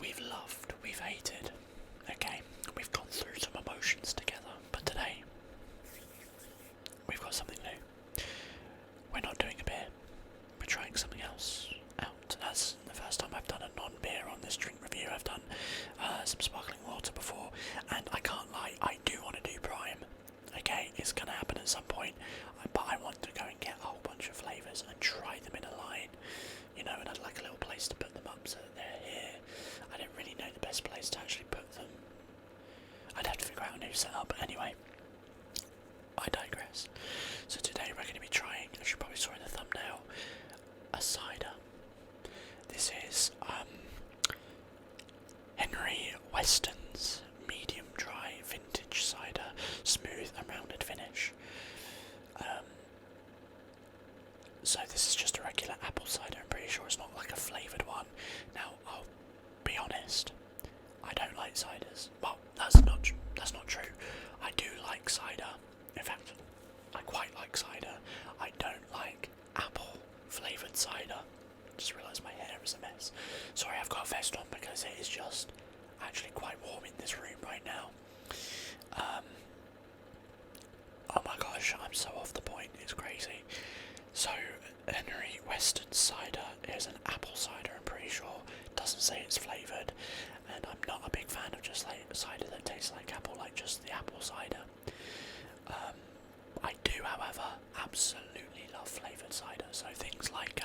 We've loved, we've hated. Okay, we've gone through some emotions together, but today we've got something new. We're not doing a beer, we're trying something else out. That's the first time I've done a non-beer on this drink review. I've done some sparkling water before, and I can't lie, I do want to do Prime. Okay, it's going to happen at some point, but I want to go and get a whole bunch of flavours and try them in a line, you know, and I'd like a little place to put them up so that they're here. I don't really know the best place to actually put them. I'd have to figure out a new setup, but anyway, I digress. So today we're going to be trying, as you probably saw in the thumbnail, a cider. This is Henry Weston's medium dry vintage cider, smooth and rounded finish. So this is just a regular apple cider. I'm pretty sure it's not like a flavoured one. Now I'll be honest, I don't like ciders. Well, that's not true. I do like cider. In fact, I quite like cider. I don't like apple flavoured cider. Just realised my hair is a mess. Sorry, I've got a vest on because it is just actually quite warm in this room right now. Oh my gosh, I'm so off the point, it's crazy. So, Henry Weston cider is an apple cider, I'm pretty sure. It doesn't say it's flavoured, and I'm not a big fan of just like cider that tastes like apple, like just the apple cider. I do, however, absolutely love flavoured cider, so things like,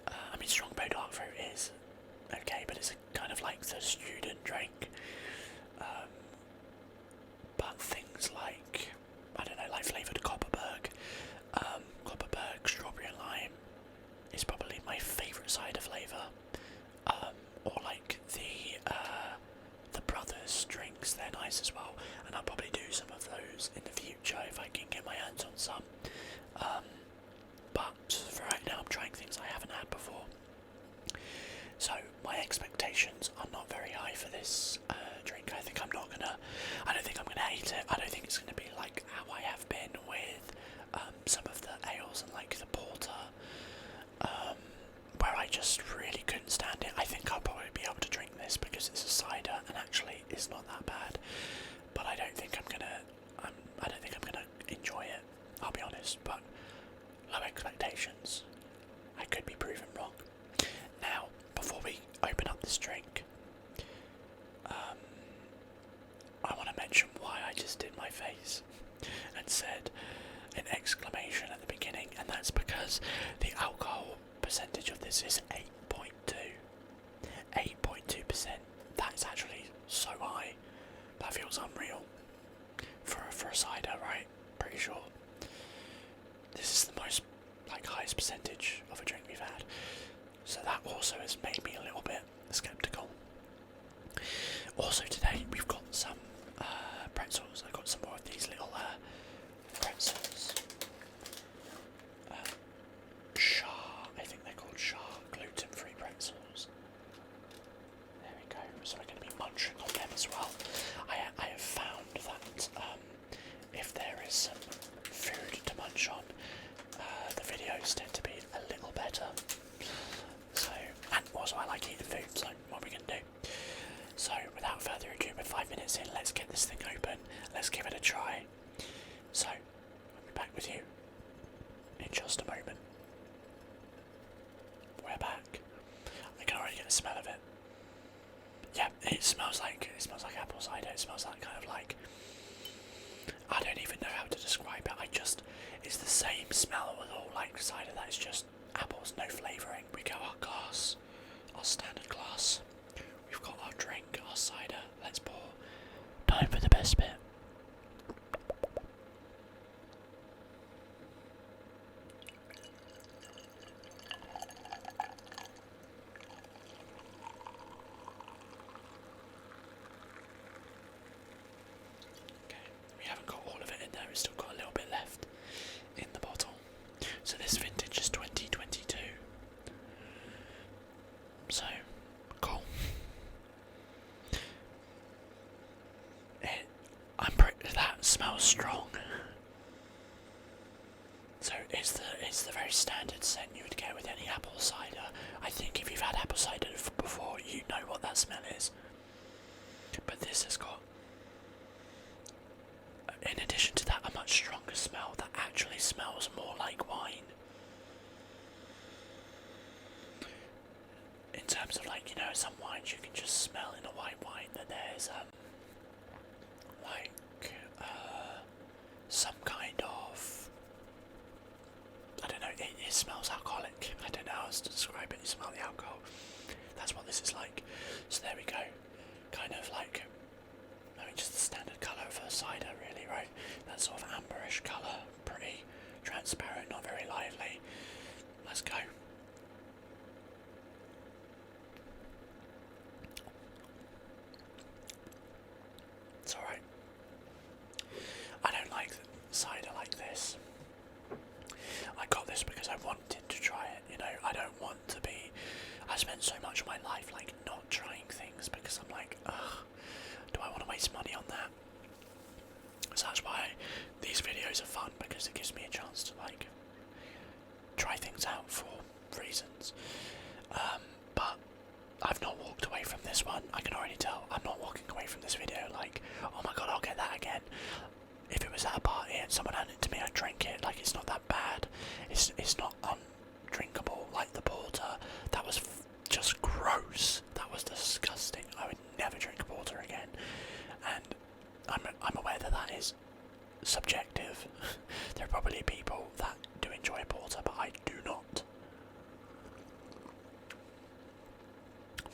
I mean, Strongbow Dark Fruit is okay, but it's kind of like the student drink. But things like, I don't know, like flavoured Copperberg, strawberry and lime is probably my favourite cider flavour. Or like the Brothers drinks, they're nice as well, and I'll probably do some of those in the future if I can get my hands on some. But for right now, I'm trying things I haven't had before. So my expectations are not very high for this drink. I don't think I'm gonna hate it. I don't think it's gonna be like how I have been with some of the ales and like the porter, where I just really couldn't stand it. I think I'll probably be able to drink this because it's a cider and actually it's not that bad. But I don't think I'm gonna enjoy it. I'll be honest. But low expectations. I could be proven wrong. Now, before we open up this drink, I want to mention why I just did my face and said an exclamation at the beginning, and that's because the alcohol percentage of this is 8.2. 8.2%. That's actually so high. That feels unreal for a cider, right? Pretty sure. This is the most highest percentage of a drink we've had. So that also has made me a little bit sceptical. Also today we've got some pretzels. I've got some more of these little pretzels. I think they're called gluten-free pretzels. There we go. So we're going to be munching on them as well. I have found that if there is some food to munch on, the videos tend to be a little better. So, and also I like eating food, so what are we going to do? So, without further ado, we're 5 minutes in, let's get this thing open, let's give it a try. So, I'll be back with you in just a moment. We're back. I can already get the smell of it. Yeah, it smells like apple cider. It smells like kind of like, I don't even know how to describe it. It's the same smell with all like cider. That is just apples, no flavouring. We got our glass, our standard glass. We've got our drink, our cider. Let's pour. Time for the best bit. We haven't got all of it in there, we've still got a little bit left in the bottle. So this vintage is 2022. So, cool. That smells strong. So it's the very standard scent you would get with any apple cider. I think if you've had apple cider before, you know like, you know, some wines you can just smell in a white wine that there's like some kind of, I don't know, it smells alcoholic. I don't know how else to describe it. You smell the alcohol. That's what this is like. So there we go. Kind of like, I mean, just the standard colour of a cider, really, right? That sort of amberish colour, pretty transparent, not very lively. Let's go. It's alright. I don't like cider like this. I got this because I wanted to try it, you know. I don't want to be... I spent so much of my life, like, not trying things because I'm like, ugh, do I want to waste money on that? So that's why these videos are fun, because it gives me a chance to, like, try things out for reasons. But I've not walked away from this one. I can already tell. I'm not walking away from this video like, oh my god, I'll get that again. If it was at a party and someone handed it to me, I'd drink it. Like, it's not that bad. It's not undrinkable like the porter. That was just gross. That was disgusting. I would never drink a porter again. And I'm aware that that is subjective. There are probably people that do enjoy a porter, but I do not.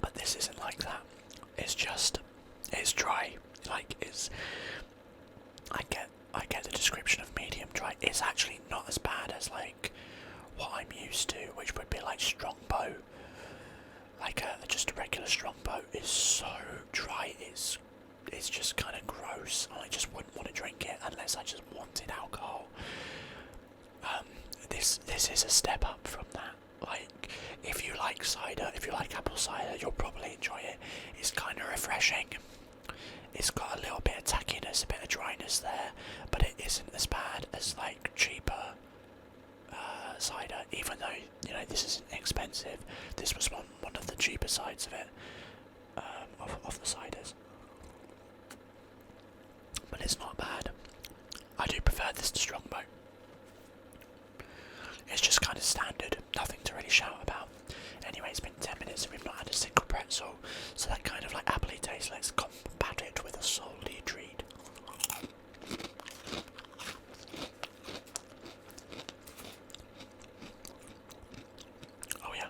But this isn't like that. It's dry. Like, I get the description of medium dry. It's actually not as bad as like what I'm used to, which would be like Strongbow. Like just a regular Strongbow is so dry. It's just kind of gross. I just wouldn't want to drink it unless I just wanted alcohol. This is a step up from that. Like, if you like cider, if you like apple cider, you'll probably enjoy it. It's kind of refreshing. It's got a little bit of tackiness, a bit of dryness there, but it isn't as bad as like cheaper cider. Even though, you know, this isn't expensive, this was one of the cheaper sides of it, of the ciders. But it's not bad. I do prefer this to Strongbow. It's just kind of standard, nothing to really shout about. Anyway, it's been 10 minutes and we've not had a single pretzel, so that kind of like appley taste. Let's combat it with a salty treat. Oh yeah.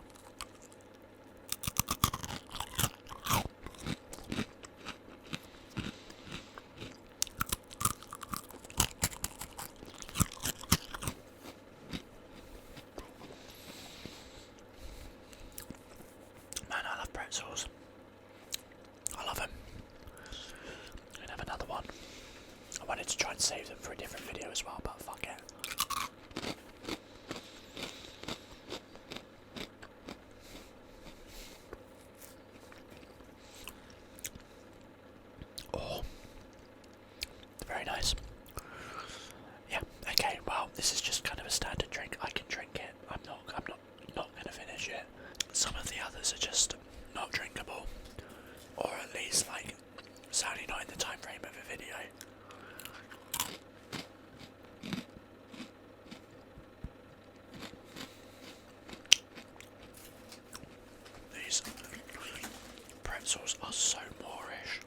Man, I love pretzels. I love them. I'm gonna have another one. I wanted to try and save them for a different video as well, but fuck it. Oh, very nice. Yeah. Okay. Well, this is just kind of a standard drink. I can drink it. I'm not gonna finish it. Some of the others are just not drinkable, or at least like certainly not in the time frame of a video. These pretzels are so Moorish.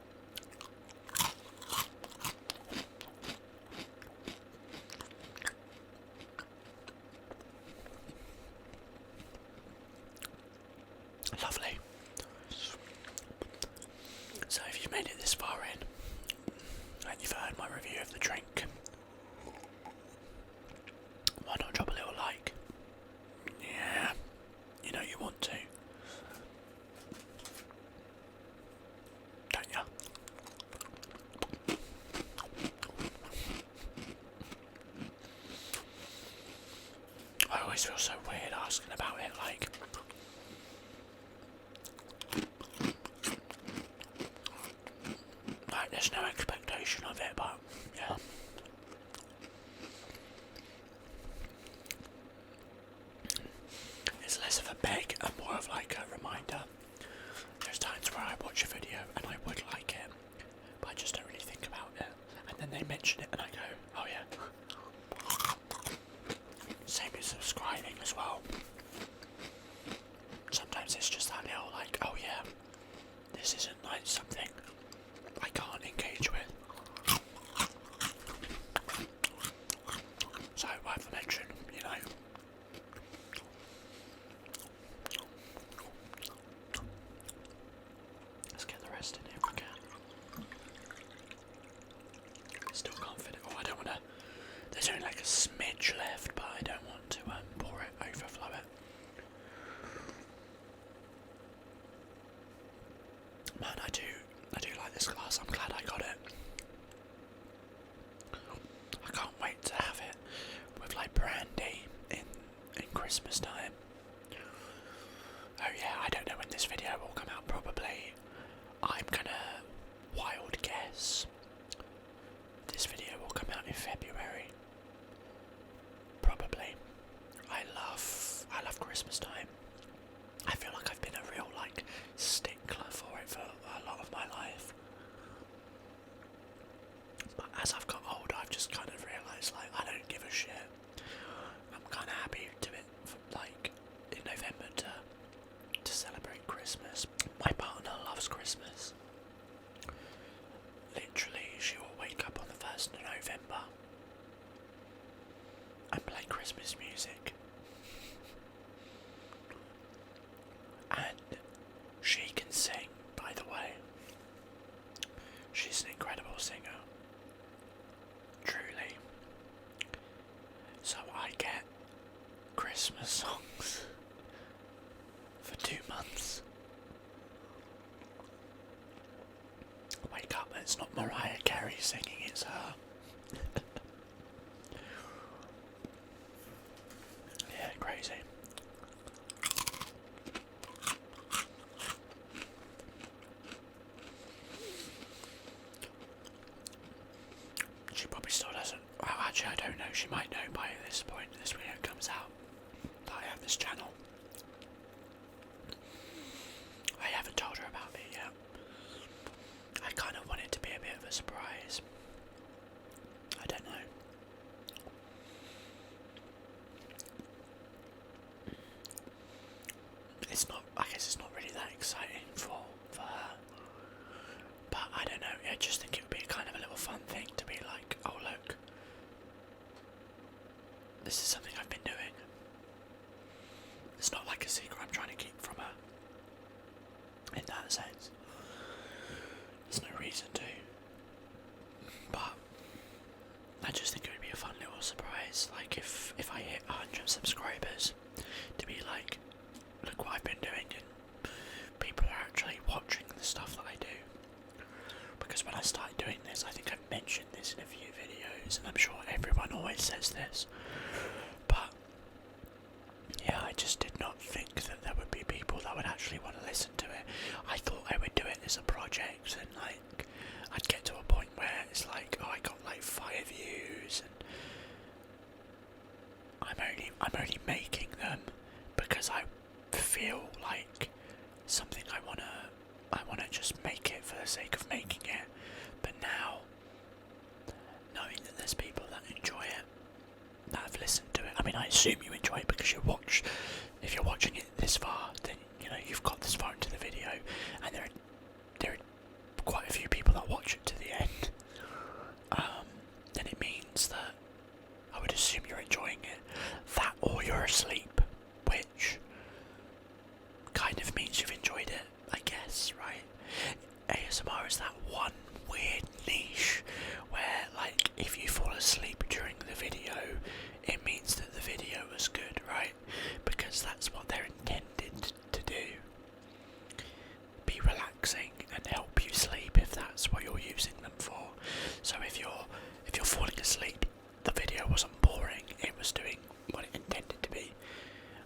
Lovely. So if you've made it this far in and you've heard my review of the drink, why not drop a little like? Yeah, you know you want to, don't ya? I always feel so weird asking about it, like, there's no expectation of it, but yeah. It's less of a beg and more of like a reminder. There's times where I watch a video and I would like it, but I just don't really think about it. And then they mention it and I go, oh yeah. Same as subscribing as well. Sometimes it's just that little like, oh yeah, will come out probably, I'm gonna wild guess, this video will come out in February. Probably. I love Christmas time. I feel like I've been a real stickler for it for a lot of my life. But as I've got older, I've just kind of realised I don't give a shit. I'm kind of happy to it in November to celebrate Christmas. My partner loves Christmas. Literally, she will wake up on the 1st of November and play Christmas music. And she can sing, by the way. She's an incredible singer. Truly. So I get Christmas songs for 2 months. Wake up, it's not Mariah Carey singing, it's her. Yeah, crazy. She probably still doesn't. Well, actually, I don't know. She might know by this point this video comes out that I have this channel. I haven't told her about it yet. I kind of want it to be a bit of a surprise. I don't know. I guess it's not really that exciting for her. But I don't know, I just think it would be kind of a little fun thing to be like, oh look, this is something I've been doing. It's not like a secret I'm trying to keep from her. In that sense. There's no reason to. But I just think it would be a fun little surprise. Like if I hit 100 subscribers, to be like, look what I've been doing, and people are actually watching the stuff that I do. Because when I started doing this, I think I've mentioned this in a few videos, and I'm sure everyone always says this, but yeah, I just did not think that there would be people that would actually want to listen to it. I thought I would do it as a project, and I'd get to a point where it's like, oh, I got 5 views, and I'm only making them because I feel like something I wanna just make it for the sake of making it. But now, knowing that there's people that enjoy it, that have listened to it, I mean, I assume you enjoy it because if you're watching it this far, then you've got this far into the video, and there are quite a few people that watch it to the end. Then it means that I would assume you're enjoying it. That or you're asleep, which kind of means you've enjoyed it, I guess, right? ASMR is that one weird niche where, if you fall asleep during the video, it means that the video was good, right? Because that's what they're intended to do. Be relaxing and help you sleep if that's what you're using them for. So if you're falling asleep, the video wasn't boring, it was doing what it intended to be.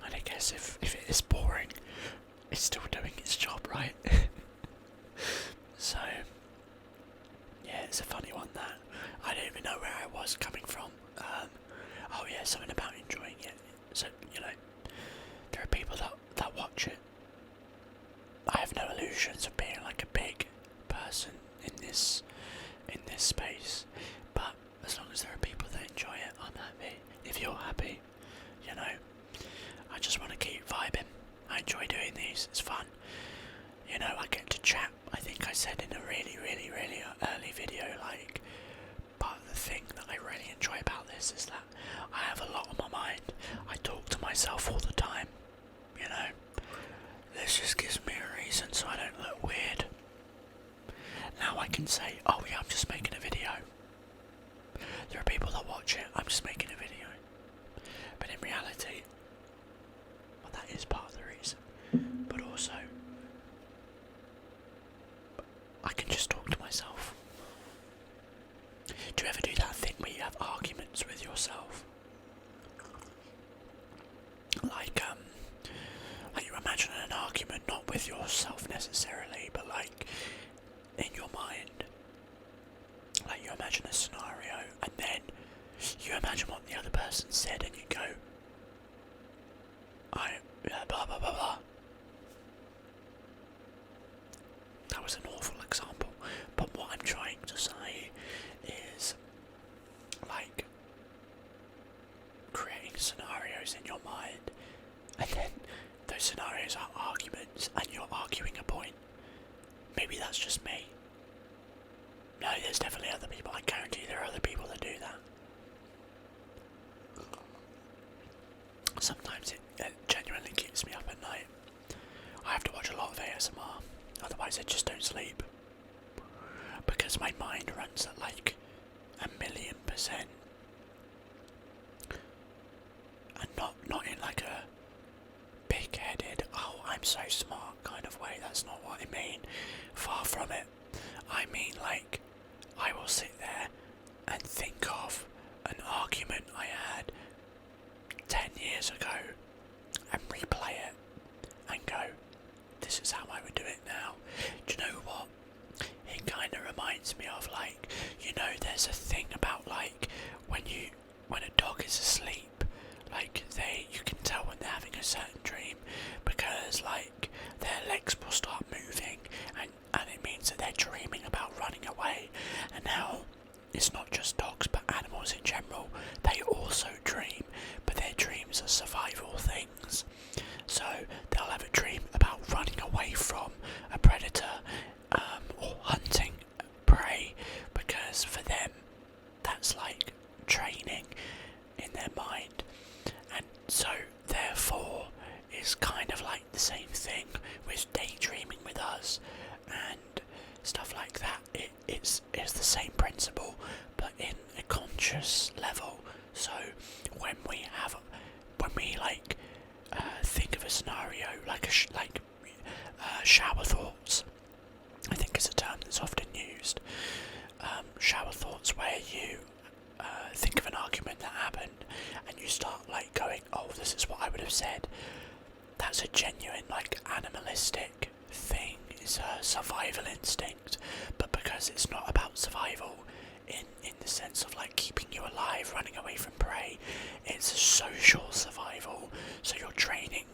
And I guess if it is boring, it's still doing its job, right? So, yeah, it's a funny one, that. I don't even know where I was coming from. Oh yeah, something about enjoying it. So, there are people that watch it. I have no illusions of being a big person in this space, but as long as there are people that enjoy it, I'm happy. If you're happy, I just want to keep vibing. I enjoy doing these, it's fun. I get to chat. I think I said in a really, really, really early video, part of the thing that I really enjoy about this is that I have a lot on my mind. I talk to myself all the time, This just gives me a reason so I don't look weird. Now I can say, oh yeah, I'm just making a video. There are people that watch it, I'm just making a video. But in reality, well, that is part of the reason. But also, I can just talk to myself. Do you ever do that thing where you have arguments with yourself? Like you imagine an argument not not with yourself necessarily, but like in your mind. Like you imagine a scenario and then you imagine what the other person said and you go, blah blah blah blah. That was an awful example, but what I'm trying to say is like creating scenarios in your mind, and then those scenarios are arguments and you're arguing a point. Maybe that's just me. No, there's definitely other people. I guarantee there are other people that do that. Sometimes it genuinely keeps me up at night. I have to watch a lot of ASMR, otherwise I just don't sleep. Because my mind runs at like 1,000,000%. And not in like a big-headed, oh I'm so smart kind of way. That's not what I mean. Far from it. I mean like I will sit there and think of an argument I had 10 years ago and replay it and go, this is how I would do it now. Do you know what? It kind of reminds me of like, you know, there's a thing about like when a dog is asleep, like you can tell when they're having a certain dream because like their legs will start moving and it means that they're dreaming about running away. And now it's not just dogs but animals in general, they also dream, but their dreams are survival things. So they'll have a dream about running away from a predator or hunting prey, because for them that's like training in their mind. And so therefore it's kind of like the same thing with daydreaming with us and stuff like that. It's the same principle but in a conscious level. So when we like think of a scenario like shower thoughts, I think is a term that's often used. Shower thoughts, where you think of an argument that happened and you start like going, oh, this is what I would have said. That's a genuine like animalistic thing. It's a survival instinct, but because it's not about survival in the sense of like keeping you alive, running away from prey, it's a social survival. So you're training,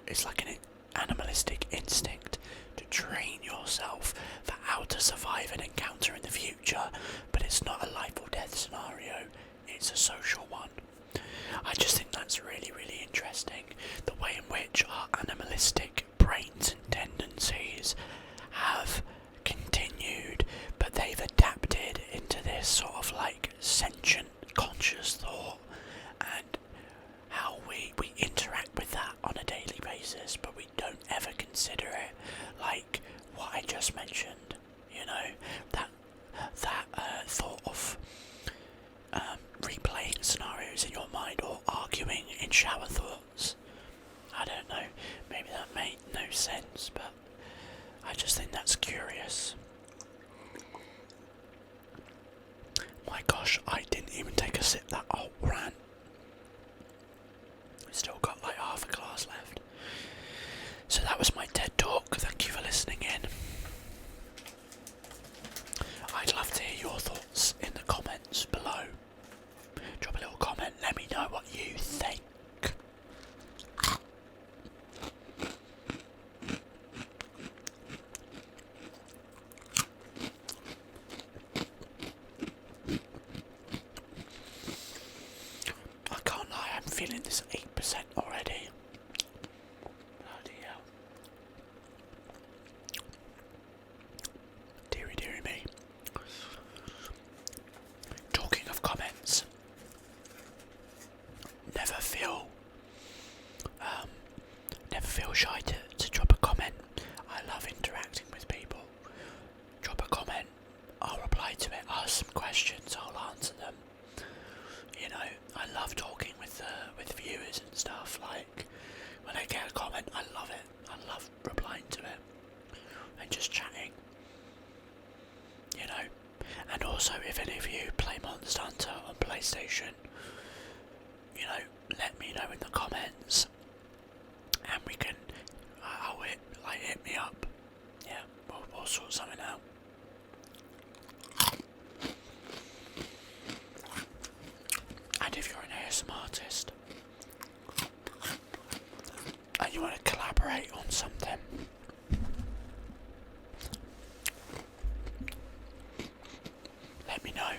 it's like an animalistic instinct to train yourself for how to survive an encounter in the future, but it's not a life or death scenario, it's a social one. I just think that's really, really interesting, the way in which our animalistic brains and tendencies have continued, but they've adapted into this sort of like sentient, conscious thought, and how we interact with that on a daily basis, but we don't ever consider it like what I just mentioned, you know, that thought of replaying scenarios in your mind or arguing in shower thoughts. I don't know, maybe that made no sense, but I just think that's curious. My gosh, I didn't even take a sip that whole rant. We've still got like half a glass left. So that was my TED Talk. Thank you for listening in. I'd love to hear your thoughts in the comments below. Drop a little comment, let me know what you think. I can't lie, I'm feeling this 8% already. Bloody hell. Deary, deary me. Talking of comments, never feel shy to drop a comment. I love interacting with people. Drop a comment, I'll reply to it. Ask some questions, I'll answer them. You know, I love talking with viewers and stuff. Like when I get a comment, I love it. I love replying to it and just chatting. You know, and also if any of you play Monster Hunter on PlayStation, you know, let me know in the comments, and we can. I'll sort something out. And if you're an ASMR artist and you want to collaborate on something, let me know.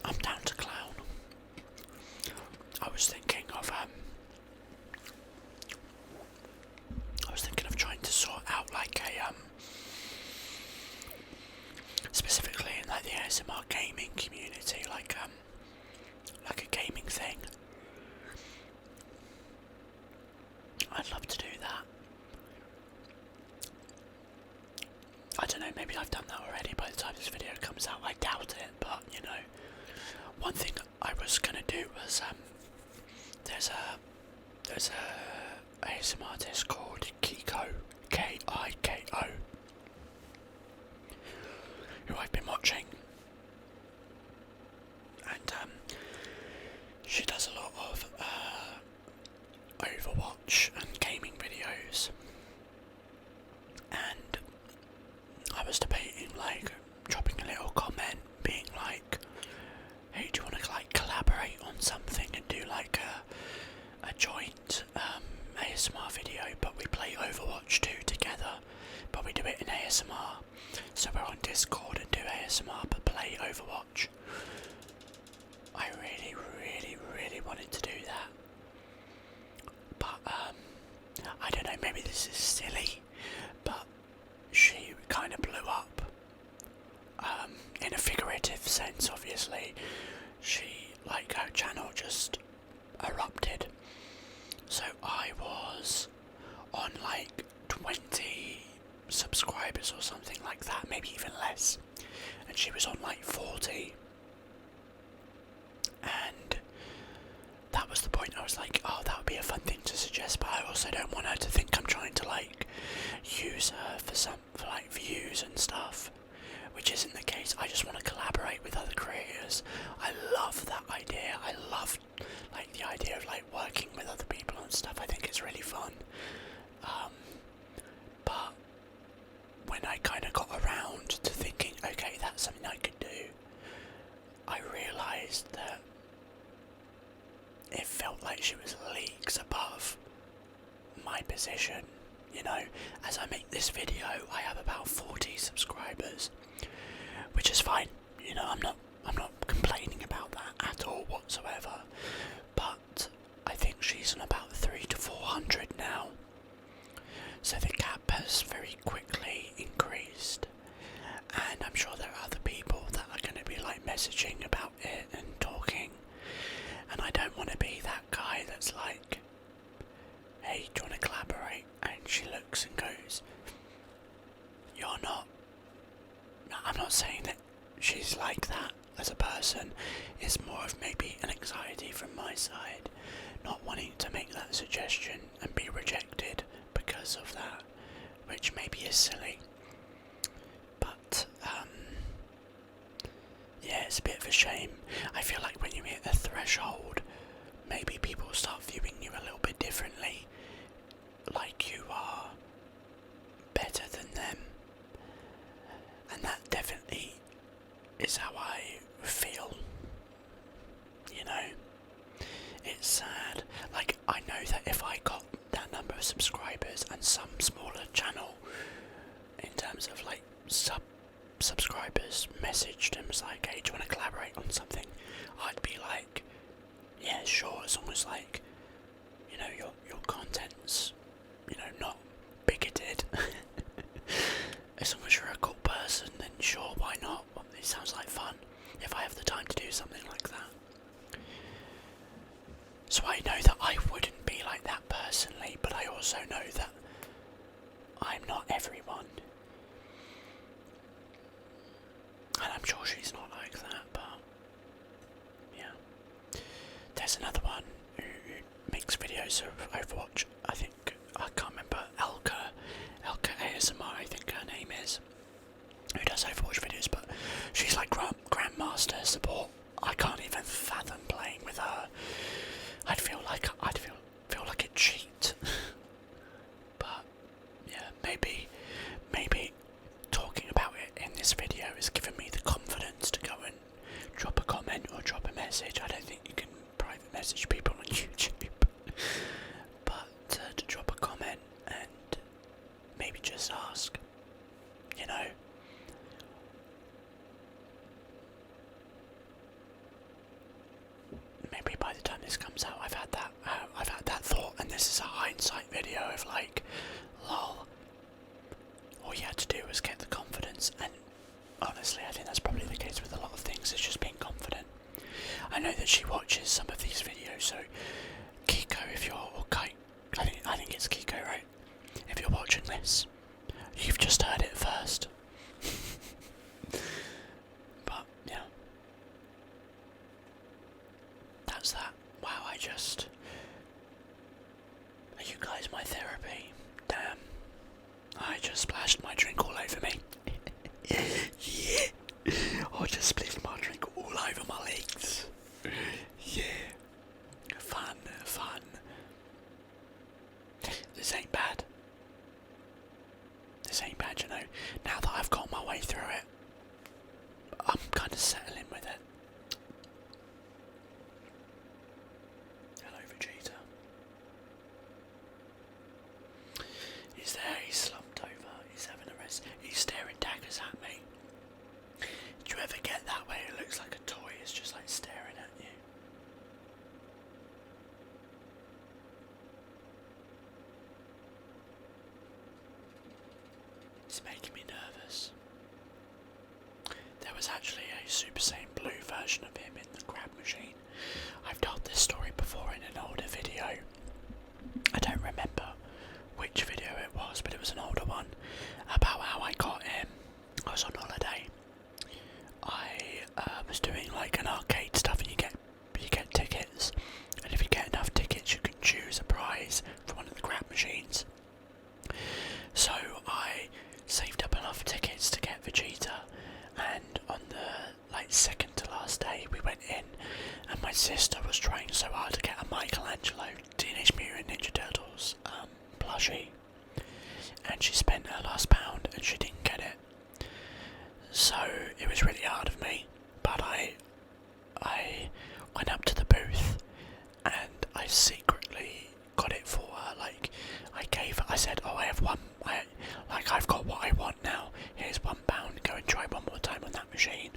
I'm down to clown. I was thinking of trying to sort out like a specifically in like the ASMR gaming community, like a gaming thing. I'd love to do that. I don't know, maybe I've done that already by the time this video comes out. I doubt it, but you know, one thing I was gonna do was there's a ASMR artist called Kiko, Kiko, who I've been watching, and she does a lot of Overwatch and gaming videos, and I was debating like dropping a little comment being like, hey, do you want to like collaborate on something and do like a joint ASMR video, but we play Overwatch 2 together, but we do it in ASMR, so we're on Discord and do ASMR but play Overwatch. I really, really, really wanted to do that, but I don't know, maybe this is silly, but she kind of blew up, in a figurative sense obviously. She, like, her channel just erupted, so I was on like 20 subscribers or something like that, maybe even less, and she was on like 40, and that was the point. I was like, oh, that would be a fun thing to suggest, but I also don't want her to think I'm trying to like use her for like views and stuff, which isn't the case. I just want to collaborate with other creators. I love that idea. I love like the idea of like working with other people and stuff. I think it's really fun. But when I kind of got around to thinking, okay, that's something I could do, I realised that it felt like she was leagues above my position. You know, as I make this video, I have about 40 subscribers, which is fine. You know, I'm not complaining about that at all whatsoever. But I think she's on about 300 to 400 now, so the gap has very quickly increased, and I'm sure there are other people that are going to be like messaging about it and talking, and I don't want to be that guy that's like, hey, do you want to collaborate? And she looks and goes, you're not. I'm not saying that she's like that as a person. It's more of maybe an anxiety from my side, not wanting to make that suggestion and be rejected because of that, which maybe is silly. But yeah, it's a bit of a shame. I feel like when you hit a threshold, maybe people start viewing you a little bit differently, like you are better than them, and that definitely is how I feel. You know, it's sad. Like, I know that if I got that number of subscribers and some smaller channel in terms of like subscribers messaged and was like, hey, do you want to collaborate on something, I'd be like, yeah, sure, as long as like, you know, your content's, you know, not bigoted. As long as you're a cool person, then sure, why not? Well, it sounds like fun if I have the time to do something like that. So I know that I wouldn't be like that personally, but I also know that I'm not everyone. And I'm sure she's not like that, but yeah. There's another one who makes videos of Overwatch. I can't remember, Elka ASMR, I think her name is, who does Overwatch videos, but she's like Grandmaster support. I can't even fathom playing with her. I'd feel like a cheat. But yeah, maybe message. I don't think you can private message people on YouTube. But to drop a comment and maybe just ask, you know. Maybe by the time this comes out, I've had that thought, and this is a hindsight video of like, lol. All you had to do was get the confidence, and honestly, I think that's probably the case with a lot of things. It's just being confident. I know that she watches some of these videos, so Kiko, if you're or Kite, I think it's Kiko, right? If you're watching this, you've just heard it first. But yeah. That's that. Wow, are you guys my therapy? Damn. I just splashed my drink all over me. Yeah. I just splashed my drink all over my legs. Yeah. Fun. This ain't bad. You know. Now that I've got my way through it, I'm kind of settling with it. Hello, Vegeta. He's there, he's slumped over, he's having a rest. He's staring daggers at me. Do you ever get that way? It looks like a toy is just like staring at you. It's making me nervous. There was actually a Super Saiyan Blue version of him in the grab machine. I've told this story before in an older video. I don't remember which video it was, but it was an older one about how I got him. I was on holiday. I was doing like an arcade stuff, and you get tickets, and if you get enough tickets, you can choose a prize for one of the grab machines. So I saved up enough tickets to get Vegeta, and on the like second to last day we went in, and my sister was trying so hard to get a Michelangelo Teenage Mutant Ninja Turtles plushie, and she spent her last pound and she didn't get it. So it was really hard of me, but I went up to the booth and I secretly got it for her. Like I said, oh, I have one. I've got what I want now. Here's £1. Go and try one more time on that machine.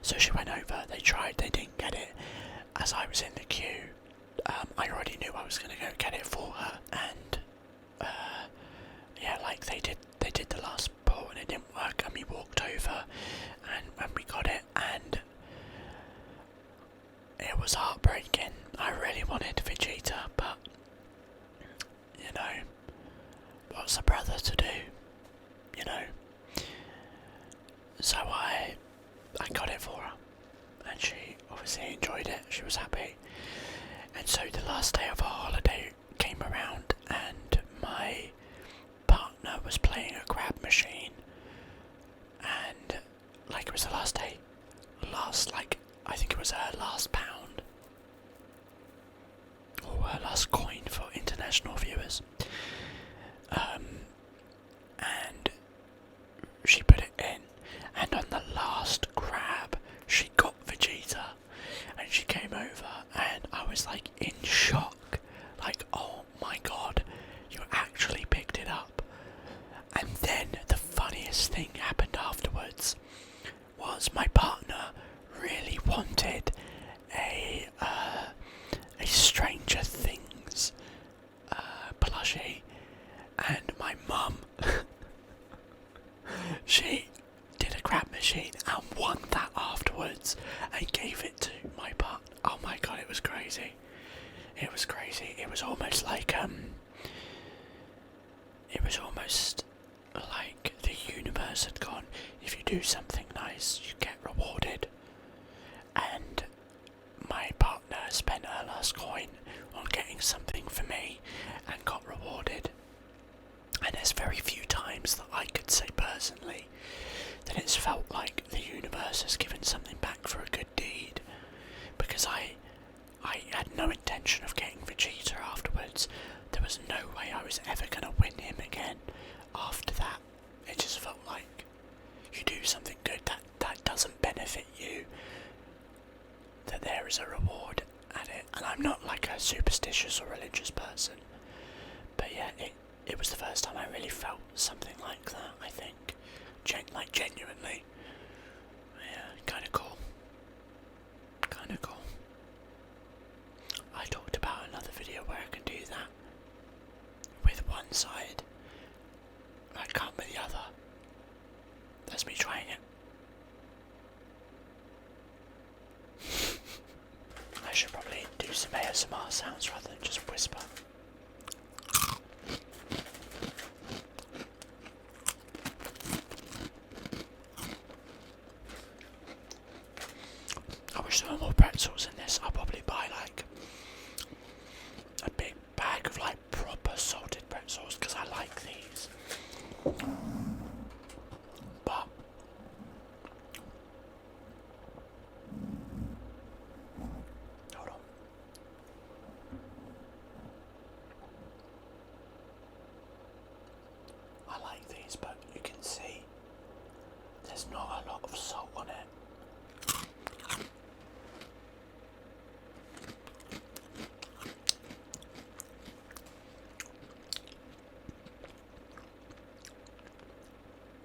So she went over. They tried. They didn't get it. As I was in the queue, I already knew I was going to go get it for her. And yeah, like they did the last pull and it didn't work. And we walked over and we got it. And it was heartbreaking. I really wanted Vegeta, but you know, what's a brother to do? You know. So I got it for her, and she obviously enjoyed it. She was happy. And so the last day of our holiday came around, and my partner was playing a grab machine, and like it was the last day, I think it was her last pound, or her last coin for international viewers. And she put it in, and on the last grab, she got Vegeta, and she came over, and I was like in shock, like, oh my god, you actually picked it up. And then the funniest thing happened afterwards, was my partner really wanted a Stranger Things plushie, and my mum, she did a grab machine and won that afterwards and gave it to my partner. Oh my god, it was crazy. It was crazy. It was almost like the universe had gone, if you do something nice, you get rewarded. And my partner spent her last coin on getting something for me and got rewarded. And there's very few times that I could say personally that it's felt like the universe has given something back for a good deed, because I had no intention of getting Vegeta afterwards. There was no way I was ever going to win him again after that. It just felt like you do something good that doesn't benefit you, that there is a something like that, I think. Like genuinely. Yeah, kinda cool. Kinda cool. I talked about another video where I can do that with one side. I can't with the other. That's me trying it. I should probably do some ASMR sounds rather than just whisper. I wish there were more pretzels in this. I'll probably buy like a big bag of like proper salted pretzels because I like these. But hold on. I like these, but you can see there's not a lot of salt on it.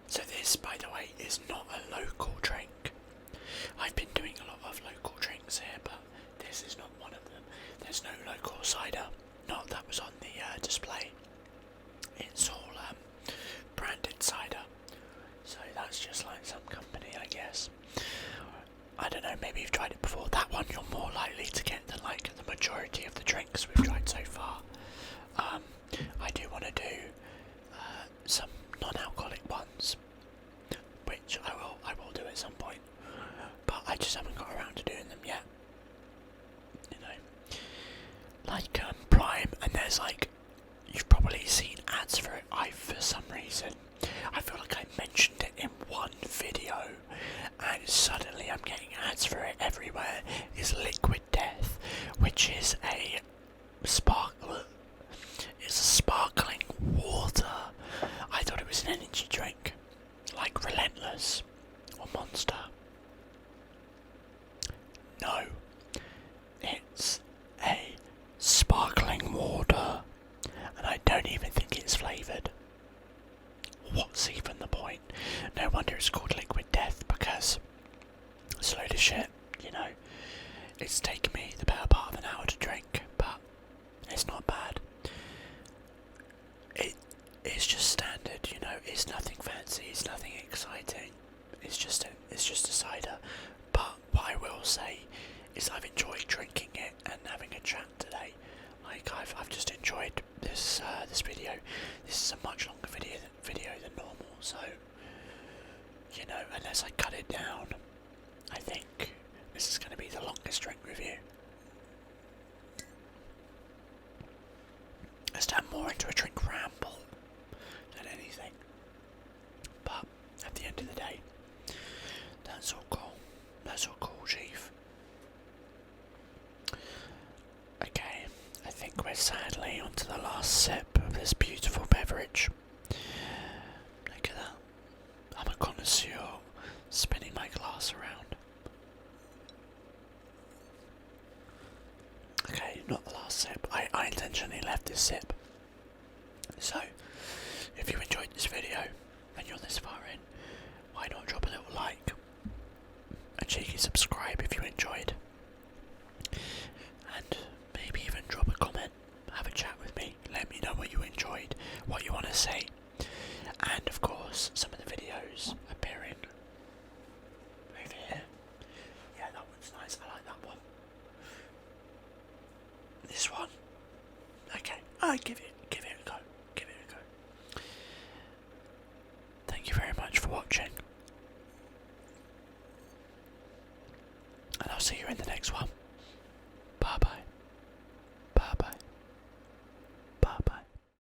So this, by the way, is not a local drink. I've been doing a lot of local drinks here, but this is not one of them. There's no local cider. Not that was on the display. It's all branded cider. So that's just like some company, I guess. I don't know, maybe you've tried it before. That one you're more likely to get than like the majority of the drinks we've tried so far. I do want to do some non-alcoholic ones, which I will do at some point, but I just haven't got around to doing them yet. You know, like Prime, and there's like, you've probably seen ads for it. For some reason, I feel like I mentioned it in one video, and suddenly I'm getting ads for it everywhere. Is Liquid Death, which is a sparkling water. I thought it was an energy drink, like Relentless or Monster. No, it's a sparkling water, and I don't even think it's flavoured. What's even the point? No wonder it's called Liquid Death, because it's a load of shit, you know. It's taken me the better part of an hour to drink, but it's not bad. It's just standard, you know. It's nothing fancy, it's nothing exciting. It's just a cider. But what I will say is I've enjoyed drinking it and having a chat today. Like I've just enjoyed this video. This is a much longer video than normal, so you know, unless I cut it down, I think this is going to be the longest drink review. Let's turn more into a drink ramble than anything. But at the end of the day, that's all cool. That's all cool, Chief. Okay, I think we're sadly onto the last sip of this beautiful beverage. Look at that. I'm a connoisseur, spinning my glass around. Okay, not the last sip. I intentionally left this sip. So, if you enjoyed this video and you're this far in, why not drop a little like? A cheeky subscribe if you enjoyed. And maybe even drop a comment. Have a chat with me. Let me know what you enjoyed, what you want to say. And of course, some of the videos appearing over here. Yeah, that one's nice. I like that one. This one. Okay. Give it a go. Give it a go. Thank you very much for watching. And I'll see you in the next one.